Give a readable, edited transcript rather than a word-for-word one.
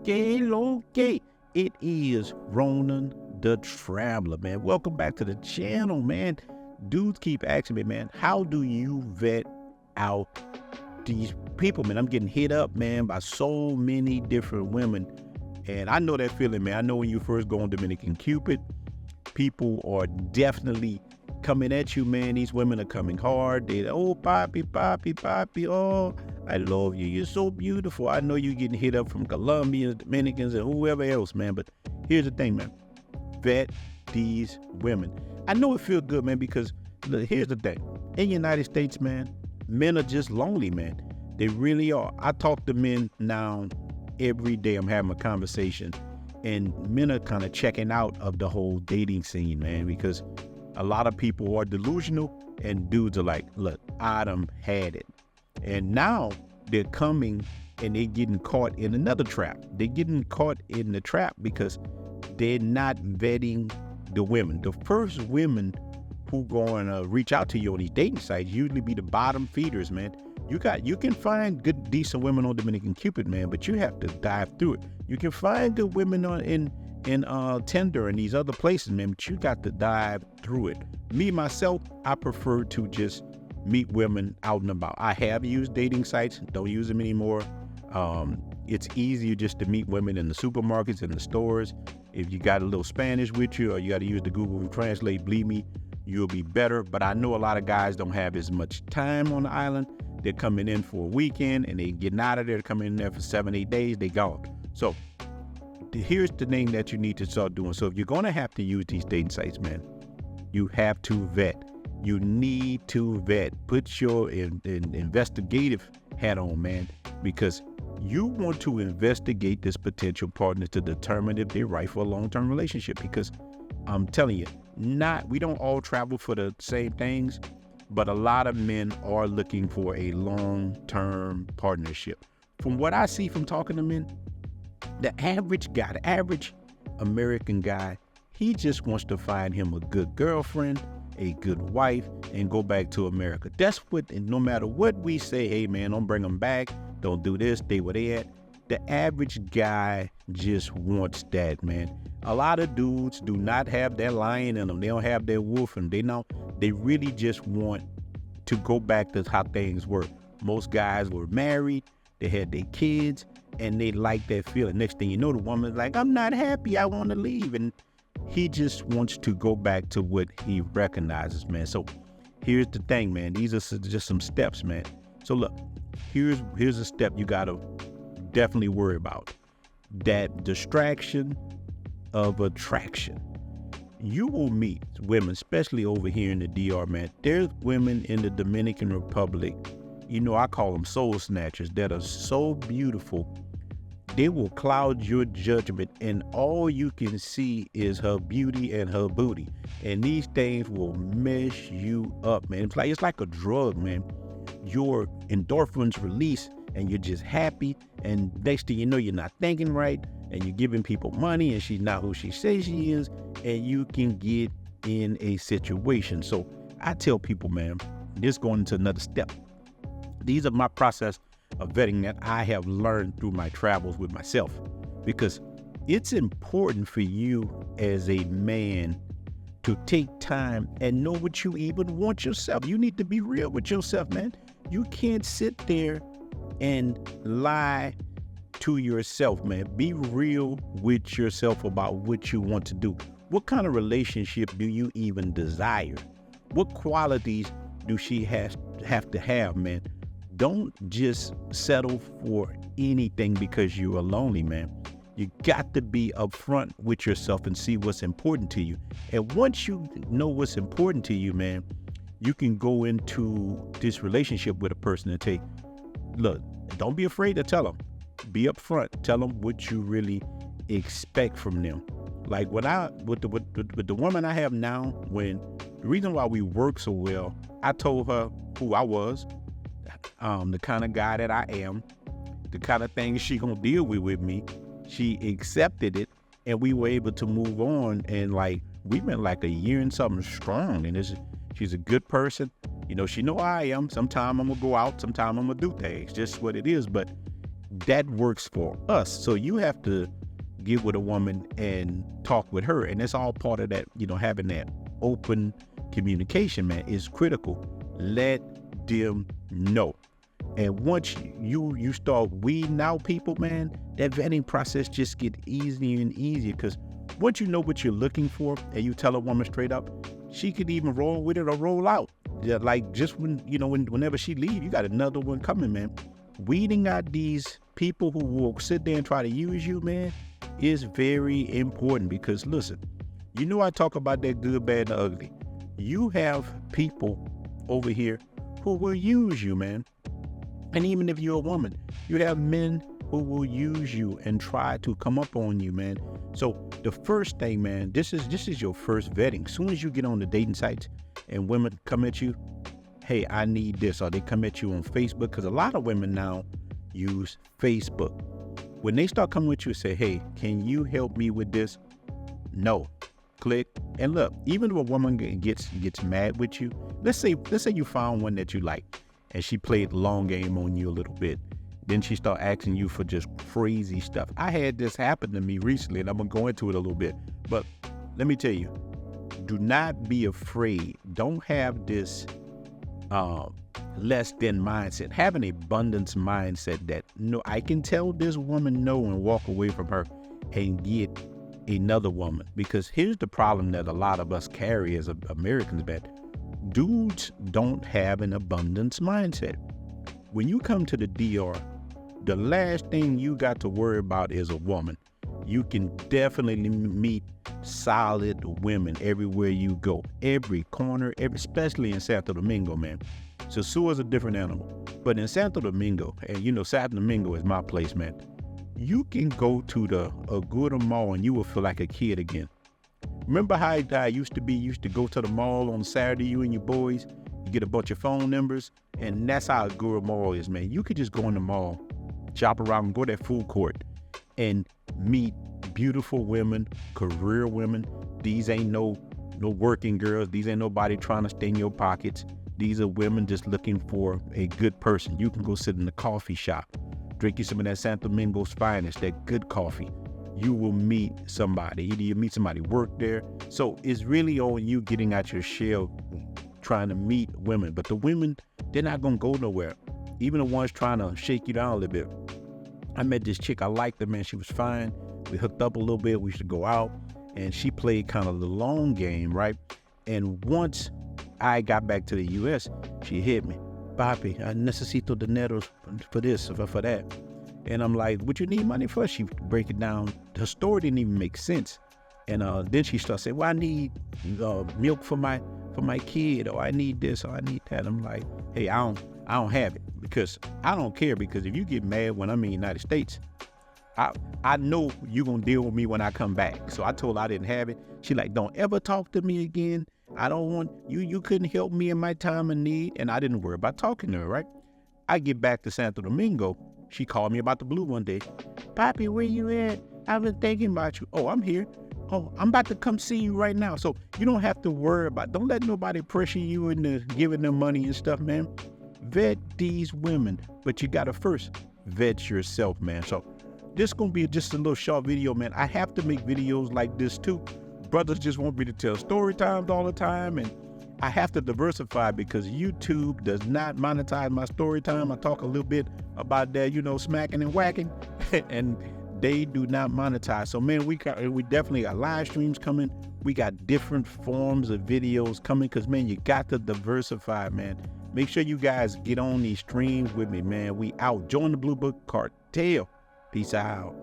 Okay. It is Ronan the Traveler, man. Welcome back to the channel, man. Dudes keep asking me, man, how do you vet out these people, man? I'm getting hit up, man, by so many different women. And I know that feeling, man. I know when you first go on Dominican Cupid, people are definitely coming at you, man. These women are coming hard. They, oh, papi, oh, I love you. You're so beautiful. I know you're getting hit up from Colombians, Dominicans, and whoever else, man. But here's the thing, man. Vet these women. I know it feels good, man, because look, here's the thing. In the United States, man, men are just lonely, man. They really are. I talk to men now every day. I'm having a conversation, and men are kind of checking out of the whole dating scene, man, because a lot of people are delusional, and dudes are like, look, I done had it. And now they're coming and they're getting caught in another trap. They're getting caught in the trap because they're not vetting the women. The first women who going to reach out to you on these dating sites usually be the bottom feeders, man. You can find good, decent women on Dominican Cupid, man, but you have to dive through it. You can find good women in Tinder and these other places, man, but you got to dive through it. Me, myself, I prefer to just meet women out and about. I have used dating sites, don't use them anymore. It's easier just to meet women in the supermarkets and the stores. If you got a little Spanish with you or you got to use the Google Translate, believe me, you'll be better. But I know a lot of guys don't have as much time on the island. They're coming in for a weekend and they getting out of there, coming in there for 7-8 days, they gone. So here's the thing that you need to start doing. So if you're going to have to use these dating sites, man, you have to vet. You need to vet. Put your investigative hat on, man, because you want to investigate this potential partner to determine if they're right for a long-term relationship. Because I'm telling you, we don't all travel for the same things, but a lot of men are looking for a long-term partnership. From what I see from talking to men, the average guy, the average American guy, he just wants to find him a good girlfriend, a good wife, and go back to America. That's what, and no matter what we say, hey man, don't bring them back, don't do this, stay where they at. The average guy just wants that, man. A lot of dudes do not have that lion in them. They don't have that wolf in them. They really just want to go back to how things were. Most guys were married, they had their kids, and they like that feeling. Next thing you know, the woman's like, I'm not happy, I want to leave. And he just wants to go back to what he recognizes, man. So here's the thing, man. These are just some steps, man. So look, here's a step you got to definitely worry about. That distraction of attraction. You will meet women, especially over here in the DR, man. There's women in the Dominican Republic, you know, I call them soul snatchers, that are so beautiful. They will cloud your judgment, and all you can see is her beauty and her booty. And these things will mess you up, man. It's like a drug, man. Your endorphins release, and you're just happy. And next thing you know, you're not thinking right, and you're giving people money, and she's not who she says she is, and you can get in a situation. So I tell people, man, this going into another step. These are my process of vetting that I have learned through my travels with myself, because it's important for you as a man to take time and know what you even want yourself. You need to be real with yourself, man. You can't sit there and lie to yourself, man. Be real with yourself about what you want to do. What kind of relationship do you even desire? What qualities do she have to have, man? Don't just settle for anything because you are lonely, man. You got to be upfront with yourself and see what's important to you. And once you know what's important to you, man, you can go into this relationship with a person and look, don't be afraid to tell them. Be upfront. Tell them what you really expect from them. Like with the woman I have now, the reason why we work so well, I told her who I was, the kind of guy that I am, the kind of things she gonna deal with me. She accepted it, and we were able to move on. And like we've been like a year and something strong. And she's a good person. You know, she know I am. Sometime I'm gonna go out. Sometime I'm gonna do things. Just what it is. But that works for us. So you have to get with a woman and talk with her. And it's all part of that, having that open communication, man, is critical. Let them know. And once you start weeding out people, man, that vetting process just get easier and easier. Because once you know what you're looking for and you tell a woman straight up, she could even roll with it or roll out. Yeah, like just whenever she leaves, you got another one coming, man. Weeding out these people who will sit there and try to use you, man, is very important. Because listen, I talk about that good, bad, and ugly. You have people over here who will use you, man. And even if you're a woman, you have men who will use you and try to come up on you, man. So the first thing, man, this is your first vetting. As soon as you get on the dating sites and women come at you, hey, I need this, or they come at you on Facebook, because a lot of women now use Facebook. When they start coming with you and say, hey, can you help me with this? No. Click. And look, even if a woman gets mad with you, let's say you found one that you like, and she played the long game on you a little bit. Then she start asking you for just crazy stuff. I had this happen to me recently, and I'm going to go into it a little bit. But let me tell you, do not be afraid. Don't have this less than mindset. Have an abundance mindset that, no, I can tell this woman no and walk away from her and get another woman. Because here's the problem that a lot of us carry as Americans, that dudes don't have an abundance mindset. When you come to the DR, the last thing you got to worry about is a woman. You can definitely meet solid women everywhere you go, every corner, especially in Santo Domingo, man. Sosúa is a different animal, but in Santo Domingo, and Santo Domingo is my place, man. You can go to the Aguda Mall and you will feel like a kid again. Remember how I used to be? You used to go to the mall on Saturday, you and your boys, you get a bunch of phone numbers, and that's how Aguda Mall is, man. You could just go in the mall, shop around, go to that food court, and meet beautiful women, career women. These ain't no working girls. These ain't nobody trying to stay in your pockets. These are women just looking for a good person. You can go sit in the coffee shop, drink you some of that Santo Domingo's finest, that good coffee. You will meet somebody. Either you meet somebody work there. So it's really on you getting out your shell, trying to meet women. But the women, they're not going to go nowhere. Even the ones trying to shake you down a little bit. I met this chick. I liked her, man. She was fine. We hooked up a little bit. We used to go out. And she played kind of the long game, right? And once I got back to the U.S., she hit me. Papi, I necesito dinero for this, for that. And I'm like, what you need money for? She break it down. Her story didn't even make sense. And then she starts saying, well, I need milk for my kid, or I need this, or I need that. I'm like, hey, I don't have it, because I don't care. Because if you get mad when I'm in the United States, I know you're going to deal with me when I come back. So I told her I didn't have it. She like, don't ever talk to me again. I don't want you. You couldn't help me in my time of need. And I didn't worry about talking to her, right? I get back to Santo Domingo. She called me about the blue one day. Papi, where you at? I've been thinking about you. Oh, I'm here. Oh, I'm about to come see you right now. So you don't have to worry don't let nobody pressure you into giving them money and stuff, man. Vet these women, but you got to first vet yourself, man. So this is going to be just a little short video, man. I have to make videos like this too. Brothers just want me to tell story times all the time, and I have to diversify because YouTube does not monetize my story time. I talk a little bit about that, smacking and whacking, and they do not monetize. So, man, we definitely got live streams coming. We got different forms of videos coming because, man, you got to diversify, man. Make sure you guys get on these streams with me, man. We out. Join the Blue Book Cartel. Peace out.